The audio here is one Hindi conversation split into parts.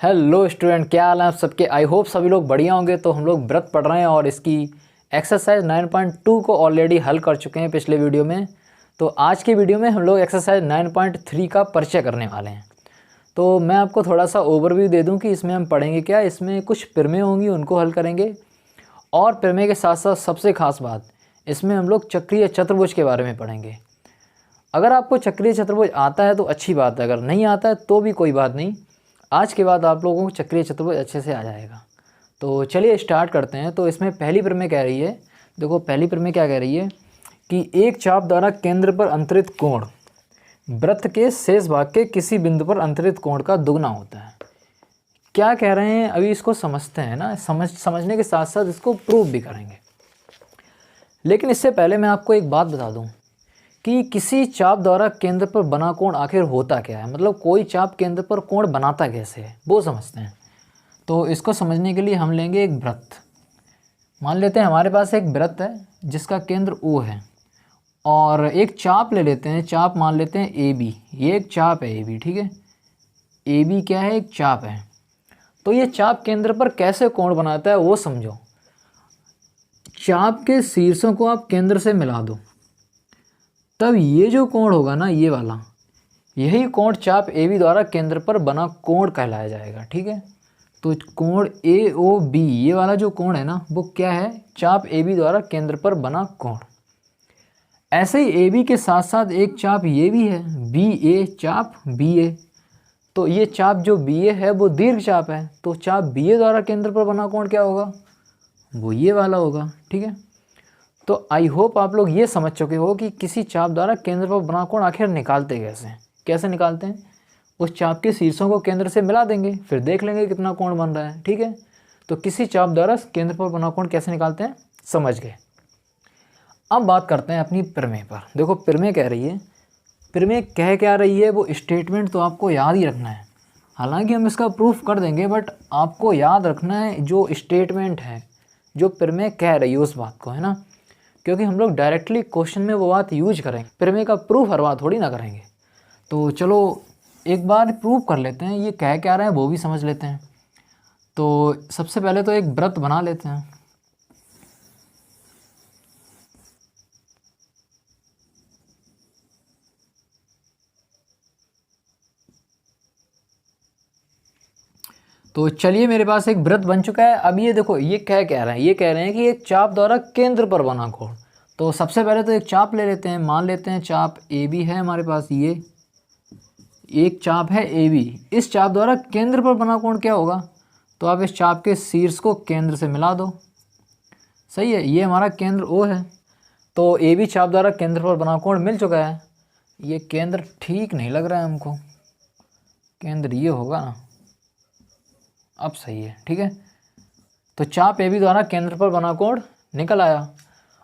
हेलो स्टूडेंट, क्या हाल है आप सबके। आई होप सभी लोग बढ़िया होंगे। तो हम लोग व्रत पढ़ रहे हैं और इसकी एक्सरसाइज 9.2 को ऑलरेडी हल कर चुके हैं पिछले वीडियो में। तो आज के वीडियो में हम लोग एक्सरसाइज 9.3 का परिचय करने वाले हैं। तो मैं आपको थोड़ा सा ओवरव्यू दे दूं कि इसमें हम पढ़ेंगे क्या। इसमें कुछ प्रमेय होंगी, उनको हल करेंगे, और प्रमेय के साथ साथ सबसे खास बात, इसमें हम लोग चक्रीय चतुर्भुज के बारे में पढ़ेंगे। अगर आपको चक्रीय चतुर्भुज आता है तो अच्छी बात है, अगर नहीं आता है तो भी कोई बात नहीं। आज के बाद आप लोगों को चक्रीय चतुर्भुज अच्छे से आ जाएगा। तो चलिए स्टार्ट करते हैं। तो इसमें पहली प्रमेय कह रही है, देखो पहली प्रमेय क्या कह रही है कि एक चाप द्वारा केंद्र पर अंतरित कोण वृत्त के शेष भाग के किसी बिंदु पर अंतरित कोण का दुगना होता है। क्या कह रहे हैं अभी इसको समझते हैं ना। समझने के साथ साथ इसको प्रूव भी करेंगे। लेकिन इससे पहले मैं आपको एक बात बता दूं कि किसी चाप द्वारा केंद्र पर बना कोण आखिर होता क्या है, मतलब कोई चाप केंद्र पर कोण बनाता कैसे है वो समझते हैं। तो इसको समझने के लिए हम लेंगे एक वृत्त। मान लेते हैं हमारे पास एक वृत्त है जिसका केंद्र O है, और एक चाप ले लेते हैं। चाप मान लेते हैं AB। ये एक चाप है AB, ठीक है। AB क्या है, एक चाप है। तो ये चाप केंद्र पर कैसे कोण बनाता है वो समझो। चाप के शीर्षों को आप केंद्र से मिला दो, तब ये जो कोण होगा ना, ये वाला, यही कोण चाप AB द्वारा केंद्र पर बना कोण कहलाया जाएगा, ठीक है। तो कोण AOB, ये वाला जो कोण है ना, वो क्या है, चाप AB द्वारा केंद्र पर बना कोण। ऐसे ही AB के साथ साथ एक चाप ये भी है, BA, चाप BA। तो ये चाप जो BA है वो दीर्घ चाप है। तो चाप BA द्वारा केंद्र पर बना कोण क्या होगा, वो ये वाला होगा, ठीक है। तो आई होप आप लोग ये समझ चुके हो कि किसी चाप द्वारा केंद्र पर बना कोण आखिर निकालते कैसे निकालते हैं। उस चाप के शीर्षों को केंद्र से मिला देंगे, फिर देख लेंगे कितना कोण बन रहा है, ठीक है। तो किसी चाप द्वारा केंद्र पर बना कोण कैसे निकालते हैं, समझ गए। अब बात करते हैं अपनी प्रमेय पर। देखो प्रमेय कह रही है, प्रमेय कह क्या रही है, वो स्टेटमेंट तो आपको याद ही रखना है। हालांकि हम इसका प्रूफ कर देंगे, बट आपको याद रखना है जो स्टेटमेंट है, जो प्रमेय कह रही है उस बात को, है ना। क्योंकि हम लोग डायरेक्टली क्वेश्चन में वो बात यूज करेंगे, प्रमेय का प्रूफ हर बार थोड़ी ना करेंगे। तो चलो एक बार प्रूव कर लेते हैं, ये कह क्या रहे हैं वो भी समझ लेते हैं। तो सबसे पहले तो एक वृत्त बना लेते हैं। तो चलिए मेरे पास एक वृत्त बन चुका है। अब ये देखो, ये कह रहे हैं, ये कह रहे हैं कि एक चाप द्वारा केंद्र पर बना कोण। तो सबसे पहले तो एक चाप ले लेते हैं। मान लेते हैं चाप AB है हमारे पास, ये एक चाप है AB। इस चाप द्वारा केंद्र पर बना कोण क्या होगा, तो आप इस चाप के शीर्ष को केंद्र से मिला दो, सही है। ये हमारा केंद्र O है। तो AB चाप द्वारा केंद्र पर बना कोण मिल चुका है। ये केंद्र ठीक नहीं लग रहा है हमको, केंद्र ये होगा ना, अब सही है, ठीक है। तो चाप AB द्वारा केंद्र पर बना कोण निकल आया।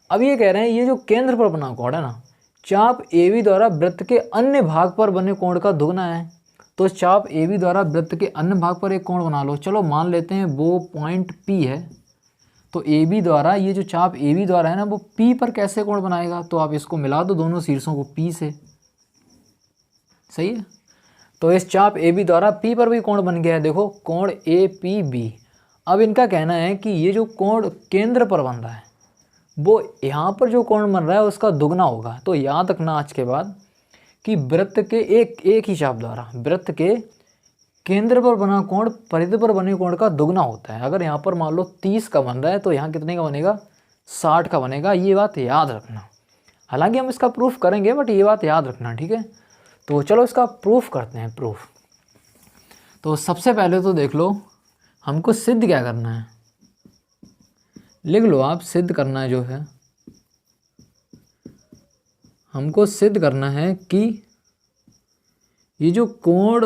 अब ये कह रहे हैं ये जो केंद्र पर बना कोण है ना, चाप AB द्वारा वृत्त के अन्य भाग पर बने कोण का दुगना है। तो चाप AB द्वारा वृत्त के अन्य भाग पर एक कोण बना लो। चलो मान लेते हैं वो पॉइंट P है। तो AB द्वारा, ये जो चाप AB द्वारा है ना, वो P पर कैसे कोण बनाएगा, तो आप इसको मिला दो दोनों शीर्षों को P से, सही है। तो इस चाप AB द्वारा P पर भी कोण बन गया है, देखो कोण APB। अब इनका कहना है कि ये जो कोण केंद्र पर बन रहा है, वो यहाँ पर जो कोण बन रहा है उसका दुगना होगा। तो याद रखना आज के बाद कि वृत्त के एक ही चाप द्वारा वृत्त के केंद्र पर बना कोण परिधि पर बने कोण का दुगना होता है। अगर यहाँ पर मान लो 30 का बन रहा है तो यहाँ कितने का बनेगा, 60 का बनेगा। ये बात याद रखना। हालांकि हम इसका प्रूफ करेंगे, बट ये बात याद रखना, ठीक है। तो चलो इसका प्रूफ करते हैं, प्रूफ। तो सबसे पहले तो देख लो हमको सिद्ध क्या करना है, लिख लो आप। सिद्ध करना है जो है, हमको सिद्ध करना है कि ये जो कोण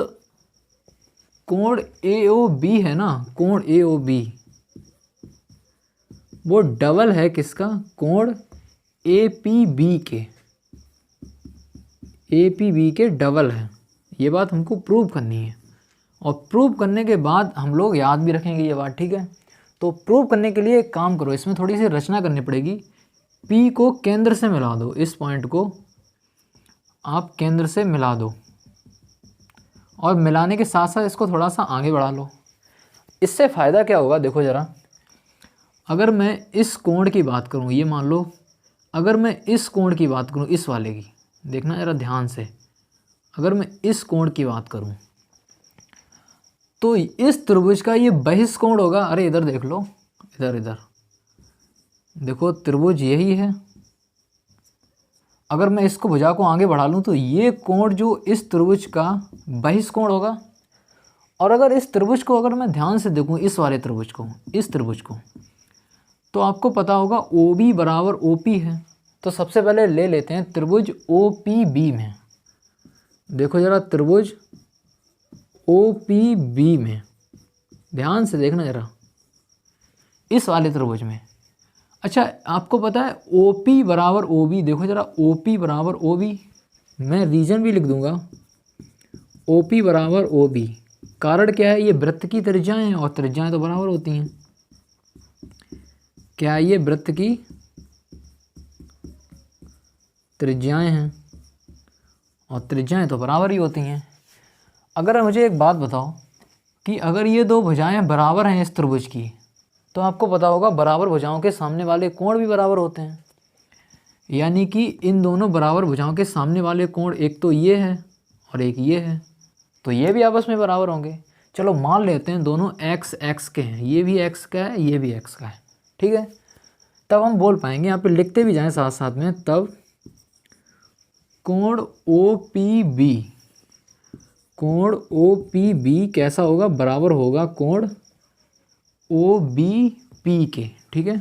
AOB है ना, कोण AOB वो डबल है किसका, कोण APB के डबल है। ये बात हमको प्रूव करनी है, और प्रूव करने के बाद हम लोग याद भी रखेंगे ये बात, ठीक है। तो प्रूव करने के लिए एक काम करो, इसमें थोड़ी सी रचना करनी पड़ेगी। P को केंद्र से मिला दो, इस पॉइंट को आप केंद्र से मिला दो, और मिलाने के साथ साथ इसको थोड़ा सा आगे बढ़ा लो, इससे फ़ायदा क्या होगा, देखो ज़रा, अगर मैं इस कोण की बात करूँ, ये मान लो अगर मैं इस कोण की बात करूँ, इस वाले की, देखना ज़रा ध्यान से, अगर मैं इस कोण की बात करूँ तो इस त्रिभुज का ये बहिष्कोण होगा। अरे इधर देख लो, इधर इधर देखो, त्रिभुज यही है। अगर मैं इसको भुजा को आगे बढ़ा लूँ तो ये कोण जो इस त्रिभुज का बहिष्कोण होगा। और अगर इस त्रिभुज को अगर मैं ध्यान से देखूँ, इस वाले त्रिभुज को, इस त्रिभुज को, तो आपको पता होगा OB बराबर OP है। तो सबसे पहले ले लेते हैं त्रिभुज OPB में। देखो ज़रा, त्रिभुज OPB में ध्यान से देखना ज़रा, इस वाले त्रिभुज में। अच्छा, आपको पता है OP बराबर OB, देखो ज़रा, OP बराबर OB, मैं रीजन भी लिख दूंगा, OP बराबर OB। कारण क्या है, ये वृत्त की त्रिज्याएं हैं और त्रिज्याएं तो बराबर होती हैं। क्या ये वृत्त की त्रिज्याएं हैं और त्रिज्याएं तो बराबर ही होती हैं। अगर मुझे एक बात बताओ कि अगर ये दो भुजाएं बराबर हैं इस त्रिभुज की, तो आपको पता होगा बराबर भुजाओं के सामने वाले कोण भी बराबर होते हैं। यानी कि इन दोनों बराबर भुजाओं के सामने वाले कोण, एक तो ये है और एक ये है, तो ये भी आपस में बराबर होंगे। चलो मान लेते हैं दोनों x x के हैं, ये भी x का है, ये भी x का है, ठीक है। तब हम बोल पाएंगे, यहाँ पे लिखते भी जाएं साथ साथ में, तब कोण OPB, कोण OPB कैसा होगा, बराबर होगा कोण OBP के, ठीक है,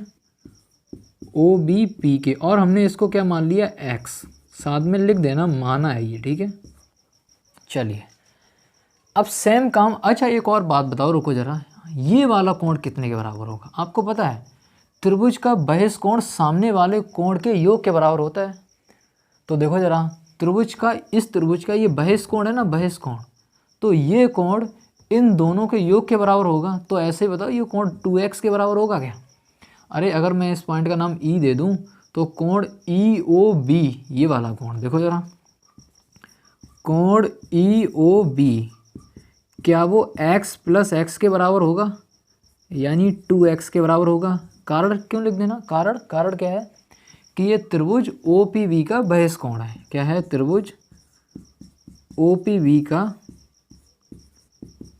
OBP के। और हमने इसको क्या मान लिया, x, साथ में लिख देना, माना है ये, ठीक है। चलिए अब सेम काम। अच्छा एक और बात बताओ, रुको ज़रा, ये वाला कोण कितने के बराबर होगा। आपको पता है त्रिभुज का बहिष्कोण सामने वाले कोण के योग के बराबर होता है। तो देखो ज़रा, त्रिभुज का, इस त्रिभुज का ये बहिष्कोण है ना, बहिष्कोण, तो ये कोण इन दोनों के योग के बराबर होगा। तो ऐसे बताओ, ये कोण 2x के बराबर होगा क्या। अरे अगर मैं इस पॉइंट का नाम E दे दूं तो कोण EOB, ये वाला कोण देखो ज़रा, कोण EOB क्या वो x प्लस x के बराबर होगा, यानी 2x के बराबर होगा। कारण क्यों लिख देना, कारण क्या है कि ये त्रिभुज OPB का बहिष्कोण है। क्या है, त्रिभुज OPB का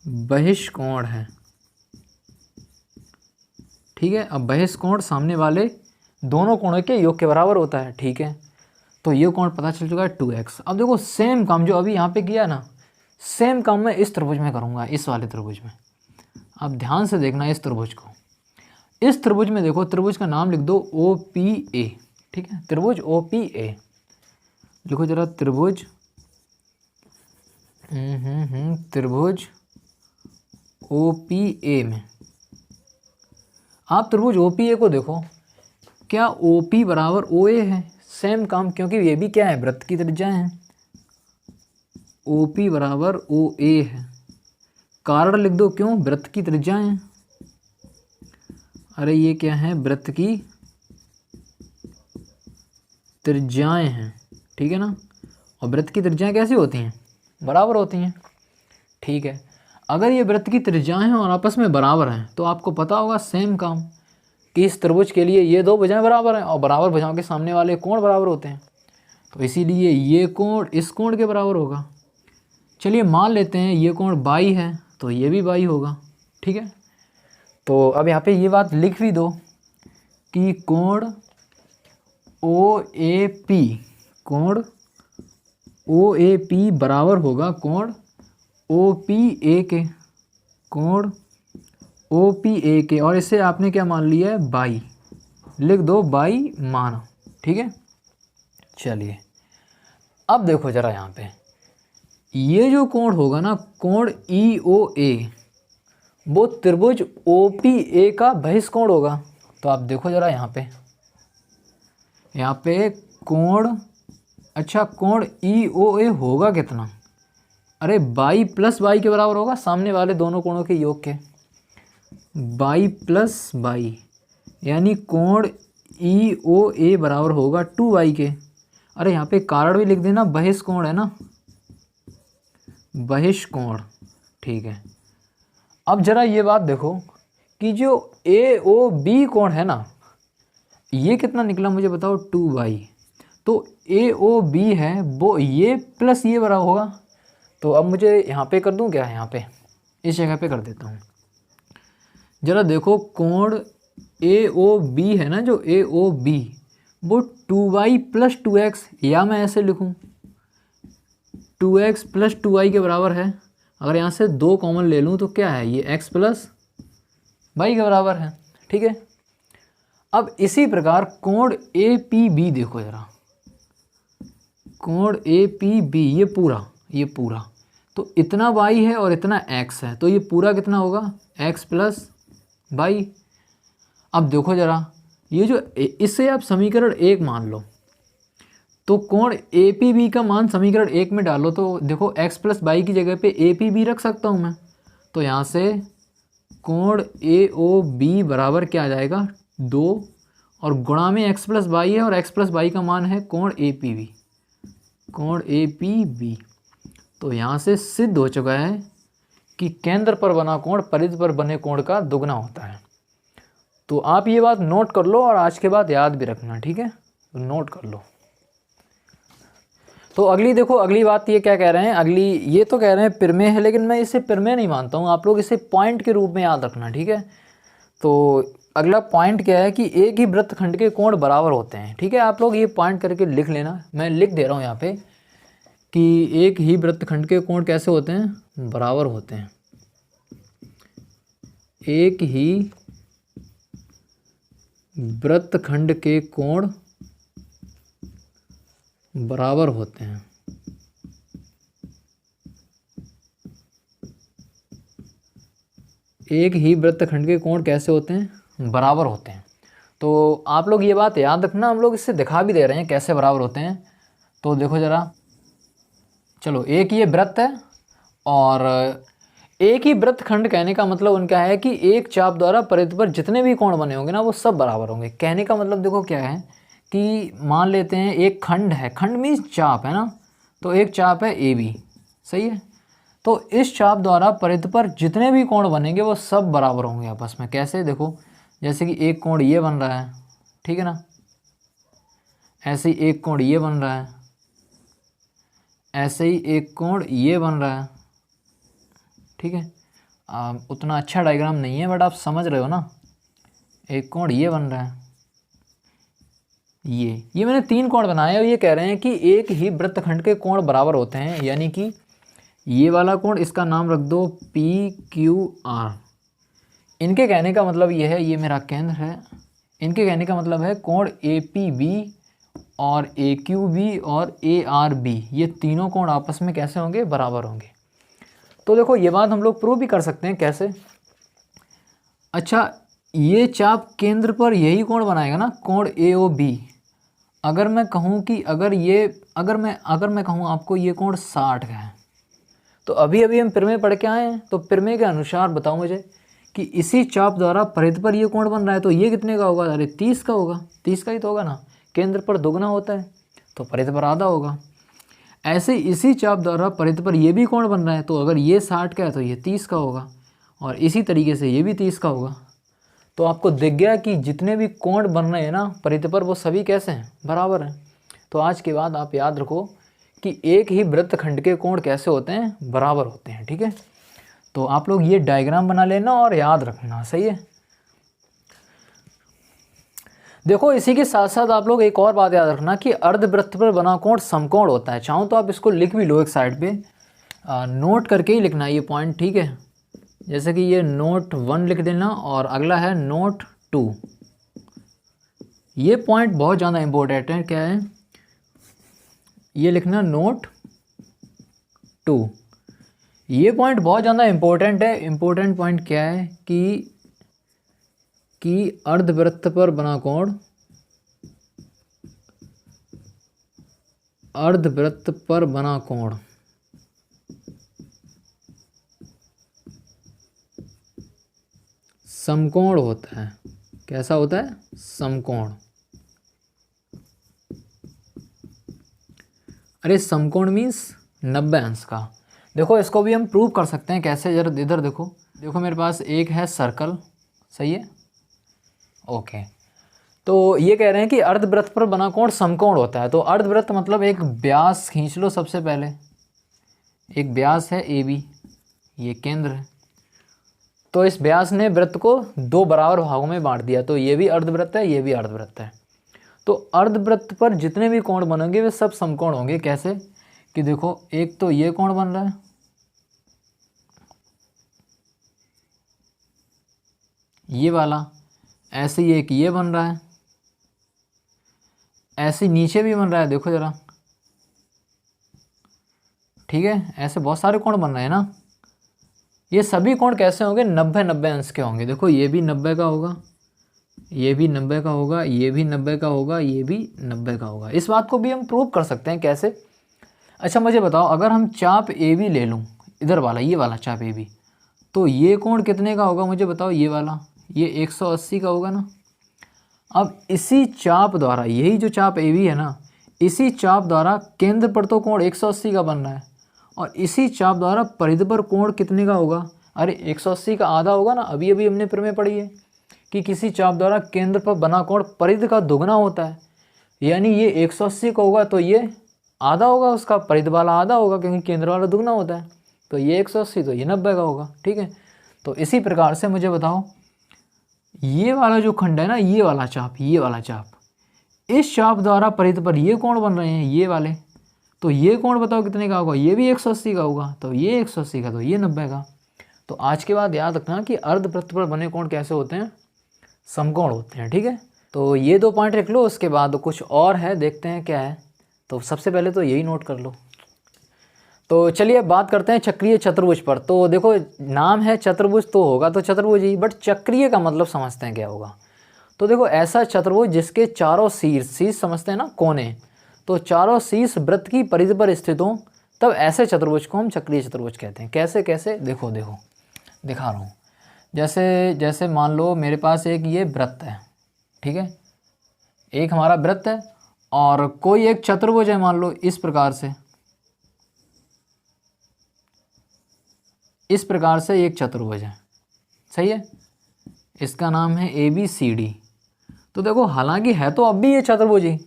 बहिष्कोण है, ठीक है। अब बहिष्कोण सामने वाले दोनों कोणों के योग के बराबर होता है, ठीक है। तो ये कोण पता चल चुका है 2x। अब देखो सेम काम जो अभी यहाँ पे किया ना, सेम काम मैं इस त्रिभुज में करूँगा, इस वाले त्रिभुज में। अब ध्यान से देखना इस त्रिभुज को, इस त्रिभुज में देखो, त्रिभुज का नाम लिख दो OPA, ठीक है, त्रिभुज OPA लिखो जरा, त्रिभुज त्रिभुज OPA में आप त्रिभुज OPA को देखो, क्या OP बराबर OA है, सेम काम, क्योंकि ये भी क्या है, वृत्त की त्रिज्याएं हैं। OP बराबर OA है, कारण लिख दो, क्यों, वृत्त की त्रिज्याएं हैं। अरे ये क्या है, वृत्त की त्रिज्याएं हैं, ठीक है ना। और वृत्त की त्रिज्याएं कैसी होती हैं, बराबर होती हैं, ठीक है। अगर ये वृत्त की त्रिज्याएं हैं और आपस में बराबर हैं, तो आपको पता होगा सेम काम कि इस त्रिभुज के लिए ये दो भुजाएं बराबर हैं और बराबर भुजाओं के सामने वाले कोण बराबर होते हैं, तो इसीलिए ये कोण इस कोण के बराबर होगा। चलिए मान लेते हैं ये कोण 22 है, तो ये भी 22 होगा, ठीक है। तो अब यहाँ पे ये बात लिख भी दो कि कोण OAP, कोण OAP बराबर होगा कोण OPA के, कोण OPA के। और इसे आपने क्या मान लिया है, 22, लिख दो 22 माना, ठीक है। चलिए अब देखो जरा, यहाँ पे ये जो कोण होगा ना, कोण EOA, वो त्रिभुज OPA का बहिष्कोण होगा। तो आप देखो जरा यहाँ पे कोण, अच्छा कोण EOA होगा कितना, अरे 22 प्लस 22 के बराबर होगा, सामने वाले दोनों कोणों के योग के, 22 प्लस 22, यानी कोण EOA बराबर होगा 2y के। अरे यहाँ पे कारण भी लिख देना, बहिष्कोण है ना, बहिष्कोण, ठीक है। अब जरा ये बात देखो कि जो ए ओ बी कोण है ना, ये कितना निकला मुझे बताओ, 2y। तो ए ओ बी है वो ये प्लस ये बराबर होगा। तो अब मुझे यहाँ पे कर दूँ क्या, यहाँ पे इस जगह पे कर देता हूँ। जरा देखो कोण ए ओ बी है ना, जो ए ओ बी वो 2y प्लस 2x, या मैं ऐसे लिखूँ 2x प्लस 2y के बराबर है। अगर यहाँ से 2 कॉमन ले लूँ तो क्या है, ये x प्लस y के बराबर है। ठीक है, अब इसी प्रकार कोण ए पी बी देखो जरा, कोण ए पी बी ये पूरा तो इतना y है और इतना x है, तो ये पूरा कितना होगा, x प्लस y। अब देखो जरा ये जो इससे आप समीकरण 1 मान लो, तो कोण ए पी बी का मान समीकरण 1 में डालो तो देखो x प्लस y की जगह पे ए पी बी रख सकता हूँ मैं। तो यहाँ से कोण ए ओ बी बराबर क्या आ जाएगा, 2 और गुणा में x प्लस वाई है और x प्लस वाई का मान है कोण ए पी बी, कोण ए पी बी। तो यहाँ से सिद्ध हो चुका है कि केंद्र पर बना कोण परिधि पर बने कोण का दुगना होता है। तो आप ये बात नोट कर लो और आज के बाद याद भी रखना, ठीक है, तो नोट कर लो। तो अगली देखो, अगली बात ये क्या कह रहे हैं, अगली ये तो कह रहे हैं प्रमेय है, लेकिन मैं इसे प्रमेय नहीं मानता हूँ, आप लोग इसे पॉइंट के रूप में याद रखना, ठीक है। तो अगला पॉइंट क्या है कि एक ही वृत्तखंड के कोण बराबर होते हैं, ठीक है। आप लोग ये पॉइंट करके लिख लेना, मैं लिख दे रहा हूँ यहाँ पे कि एक ही वृत्तखंड के कोण कैसे होते हैं, बराबर होते हैं। एक ही वृत्तखंड के कोण बराबर होते हैं। एक ही वृत्तखंड के कोण कैसे होते हैं, बराबर होते हैं। तो आप लोग ये बात याद रखना, हम लोग इससे दिखा भी दे रहे हैं कैसे बराबर होते हैं। तो देखो जरा, चलो एक ये वृत्त है और एक ही वृत्तखंड कहने का मतलब उनका है कि एक चाप द्वारा परिधि पर जितने भी कोण बने होंगे ना वो सब बराबर होंगे। कहने का मतलब देखो क्या है कि मान लेते हैं एक खंड है, खंड मीन्स चाप है ना, तो एक चाप है ए बी, सही है। तो इस चाप द्वारा परिधि पर जितने भी कोण बनेंगे वो सब बराबर होंगे आपस में। कैसे, देखो जैसे कि एक कोण ये बन रहा है, ठीक है ना, ऐसे ही एक कोण ये बन रहा है, ऐसे ही एक कोण ये बन रहा है, ठीक है। उतना अच्छा डायग्राम नहीं है बट आप समझ रहे हो ना, एक कोण ये बन रहा है, ये मैंने 3 कोण बनाए और ये कह रहे हैं कि एक ही वृत्तखंड के कोण बराबर होते हैं, यानी कि ये वाला कोण इसका नाम रख दो पी क्यू आर। इनके कहने का मतलब ये है, ये मेरा केंद्र है, इनके कहने का मतलब है कोण ए पी बी और ए क्यू बी और ए आर बी, ये तीनों कोण आपस में कैसे होंगे, बराबर होंगे। तो देखो ये बात हम लोग प्रूव भी कर सकते हैं, कैसे, अच्छा ये चाप केंद्र पर यही कोण बनाएगा ना, कोण ए ओ बी। अगर मैं कहूँ कि अगर मैं कहूँ आपको ये कोण 60 का है, तो अभी हम प्रमेय पढ़ के आए हैं, तो प्रमेय के अनुसार बताओ मुझे कि इसी चाप द्वारा परिधि पर ये कोण बन रहा है, तो ये कितने का होगा, अरे 30 का होगा, 30 का ही तो होगा ना, केंद्र पर दुगना होता है तो परिधि पर आधा होगा। ऐसे इसी चाप द्वारा परिधि पर ये भी कोण बन रहा है, तो अगर ये 60 का है तो ये 30 का होगा, और इसी तरीके से ये भी 30 का होगा। तो आपको दिख गया कि जितने भी कोण बन रहे हैं ना परिधि पर वो सभी कैसे हैं, बराबर हैं। तो आज के बाद आप याद रखो कि एक ही वृत्तखंड के कोण कैसे होते हैं, बराबर होते हैं, ठीक है। तो आप लोग ये डायग्राम बना लेना और याद रखना, सही है। देखो इसी के साथ साथ आप लोग एक और बात याद रखना कि अर्धवृत्त पर बना कोण समकोण होता है। चाहो तो आप इसको लिख भी लो एक साइड पे, नोट करके ही लिखना ये पॉइंट, ठीक है। जैसे कि ये नोट 1 लिख देना और अगला है नोट 2। ये पॉइंट बहुत ज़्यादा इम्पोर्टेंट है, क्या है ये लिखना, नोट 2। ये पॉइंट बहुत ज़्यादा इम्पोर्टेंट है। इम्पोर्टेंट पॉइंट क्या है कि अर्धवृत्त पर बना कोण, अर्धवृत्त पर बना कोण समकोण होता है। कैसा होता है, समकोण। अरे समकोण मीन्स 90 अंश का। देखो इसको भी हम प्रूव कर सकते हैं, कैसे, जरा इधर देखो, देखो मेरे पास एक है सर्कल, सही है, ओके। तो ये कह रहे हैं कि अर्धवृत्त पर बना कोण समकोण होता है। तो अर्धवृत्त मतलब एक व्यास खींच लो सबसे पहले, एक व्यास है ए बी, ये केंद्र है। तो इस व्यास ने वृत्त को दो बराबर भागों में बांट दिया, तो ये भी अर्धवृत्त है, ये भी अर्धवृत्त है। तो अर्धवृत्त पर जितने भी कोण बनेंगे वे सब समकोण होंगे। कैसे कि देखो, एक तो ये कोण बन रहा है, ये वाला, ऐसे ही एक ये बन रहा है, ऐसे नीचे भी बन रहा है, देखो जरा, ठीक है, ऐसे बहुत सारे कोण बन रहे हैं ना। ये सभी कोण कैसे होंगे, 90-90 अंश के होंगे। देखो ये भी 90 का होगा, ये भी 90 का होगा, ये भी 90 का होगा, ये भी 90 का होगा। इस बात को भी हम प्रूव कर सकते हैं। कैसे? अच्छा मुझे बताओ, अगर हम चाप ए बी ले लूँ, इधर वाला, ये वाला चाप ए बी, तो ये कोण कितने का होगा मुझे बताओ, ये वाला, ये 180 का होगा ना। अब इसी चाप द्वारा, यही जो चाप ए बी है ना, इसी चाप द्वारा केंद्र पर तो कोण 180 का बन रहा है, और इसी चाप द्वारा परिधि पर कोण कितने का होगा? अरे 180 का आधा होगा ना। अभी अभी हमने प्रमेय पढ़ी है कि किसी चाप द्वारा केंद्र पर बना कोण परिधि का दुगना होता है, यानी ये 180 का होगा तो ये आधा होगा, उसका परिधि वाला आधा होगा, क्योंकि केंद्र वाला दुगना होता है। तो ये 180 तो ये 90 का होगा, ठीक है। तो इसी प्रकार से मुझे बताओ, ये वाला जो खंड है ना, ये वाला चाप, ये वाला चाप, इस चाप द्वारा परिधि पर ये कोण बन रहे हैं, ये वाले, तो ये कोण बताओ कितने का होगा? ये भी 180 का होगा, तो ये 180 का, तो ये 90 का। तो आज के बाद याद रखना कि अर्धवृत्त पर बने कोण कैसे होते हैं? समकोण होते हैं, ठीक है। तो ये 2 पॉइंट रख लो, उसके बाद कुछ और है, देखते हैं क्या है। तो सबसे पहले तो यही नोट कर लो। तो चलिए अब बात करते हैं चक्रीय चतुर्भुज पर। तो देखो, नाम है चतुर्भुज तो होगा तो चतुर्भुज ही, बट चक्रीय का मतलब समझते हैं क्या होगा। तो देखो, ऐसा चतुर्भुज जिसके चारों शीर्ष समझते हैं ना, कोने, तो चारों शीर्ष वृत्त की परिधि पर स्थित हों, तब ऐसे चतुर्भुज को हम चक्रीय चतुर्भुज कहते हैं। कैसे कैसे? देखो देखो दिखा रहा हूँ। जैसे मान लो मेरे पास एक ये वृत्त है, ठीक है, एक हमारा वृत्त है, और कोई एक चतुर्भुज है, मान लो इस प्रकार से, इस प्रकार से एक चतुर्भुज है, सही है, इसका नाम है ABCD। तो देखो, हालांकि है तो अब भी ये चतुर्भुज ही,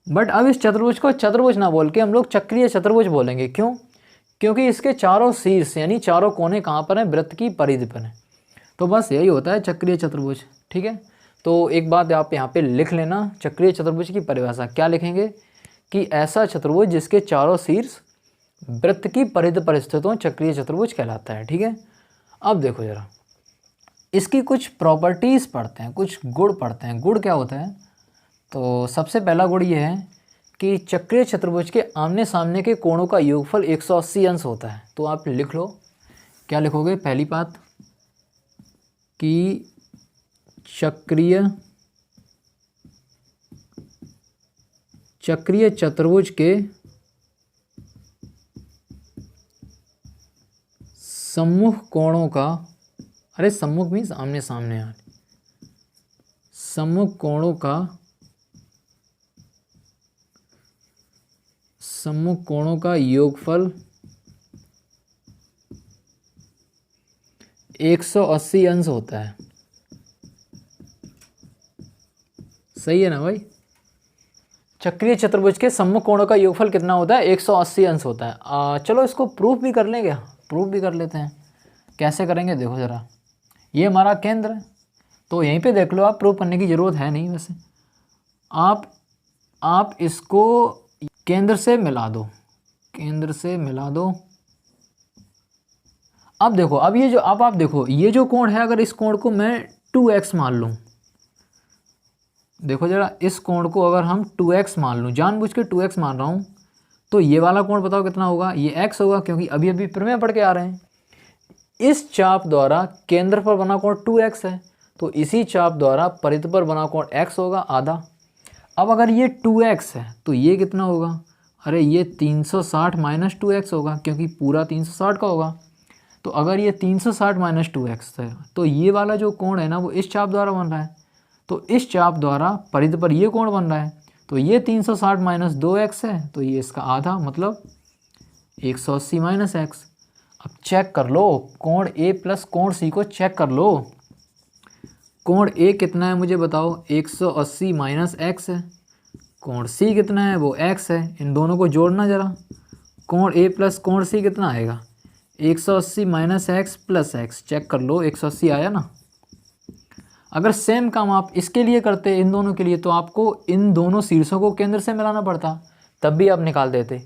बट अब इस चतुर्भुज को चतुर्भुज ना बोल के हम लोग चक्रीय चतुर्भुज बोलेंगे। क्यों? क्योंकि इसके चारों शीर्ष यानी चारों कोने कहाँ पर हैं? वृत्त की परिधि पर हैं। तो बस यही होता है चक्रीय चतुर्भुज, ठीक है। तो एक बात आप यहाँ पे लिख लेना, चक्रीय चतुर्भुज की परिभाषा क्या लिखेंगे कि ऐसा चतुर्भुज जिसके चारों शीर्ष वृत्त की परिधि पर स्थित हो, चक्रीय चतुर्भुज कहलाता है, ठीक है। अब देखो जरा, इसकी कुछ प्रॉपर्टीज़ पढ़ते हैं, कुछ गुण पढ़ते हैं। गुण क्या होता है? तो सबसे पहला गुण ये है कि चक्रीय चतुर्भुज के आमने सामने के कोणों का योगफल 180 अंश होता है। तो आप लिख लो, क्या लिखोगे? पहली बात कि चक्रीय चतुर्भुज के सम्मुख कोणों का, अरे सम्मुख मीन्स आमने सामने, यार, सम्मुख कोणों का योगफल 180 अंश होता है। सही है ना भाई? चक्रीय चतुर्भुज के सम्मुख कोणों का योगफल कितना होता है? 180 अंश होता है। चलो इसको प्रूफ भी कर लेंगे, प्रूफ भी कर लेते हैं। कैसे करेंगे? देखो ज़रा, ये हमारा केंद्र है, तो यहीं पे देख लो, आप प्रूफ करने की ज़रूरत है नहीं। वैसे आप इसको केंद्र से मिला दो, केंद्र से मिला दो। अब देखो, अब ये जो आप देखो, ये जो कोण है, अगर इस कोण को मैं 2x मान लूँ, देखो ज़रा, इस कोण को अगर हम 2x मान लूँ, जानबूझ के 2x मान रहा हूँ, तो ये वाला कोण बताओ कितना होगा? ये x होगा, क्योंकि अभी अभी प्रमेय पढ़ के आ रहे हैं। इस चाप द्वारा केंद्र पर बना कोण 2x है, तो इसी चाप द्वारा परिधि पर बना कोण x होगा, आधा। अब अगर ये 2x है तो ये कितना होगा? अरे ये 360 माइनस 2x होगा, क्योंकि पूरा 360 का होगा। तो अगर ये 360 माइनस 2x है, तो ये वाला जो कोण है ना, वो इस चाप द्वारा बन रहा है, तो इस चाप द्वारा परिधि पर ये कोण बन रहा है, तो ये 360 माइनस 2x है, तो ये इसका आधा, मतलब 180 माइनस x। अब चेक कर लो, कोण ए प्लस कोण सी को चेक कर लो। कोण ए कितना है मुझे बताओ, 180 माइनस एक्स है। कोण सी कितना है, वो एक्स है। इन दोनों को जोड़ना ज़रा, कोण ए प्लस कोण सी कितना आएगा, 180 minus x plus x. Check कर लो, 180 आया ना। अगर सेम काम आप इसके लिए करते इन दोनों के लिए, तो आपको इन दोनों शीर्षों को केंद्र से मिलाना पड़ता, तब भी आप निकाल देते।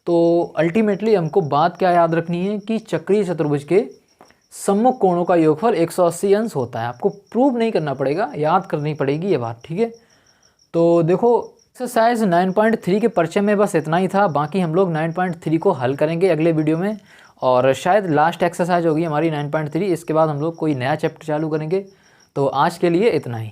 तो अल्टीमेटली हमको बात क्या याद रखनी है कि चक्रीय चतुर्भुज के सम्मुख कोणों का योगफल 180 अंश होता है। आपको प्रूव नहीं करना पड़ेगा, याद करनी पड़ेगी ये बात, ठीक है। तो देखो एक्सरसाइज 9.3 के परिचय में बस इतना ही था। बाकी हम लोग 9.3 को हल करेंगे अगले वीडियो में, और शायद लास्ट एक्सरसाइज होगी हमारी 9.3। इसके बाद हम लोग कोई नया चैप्टर चालू करेंगे। तो आज के लिए इतना ही।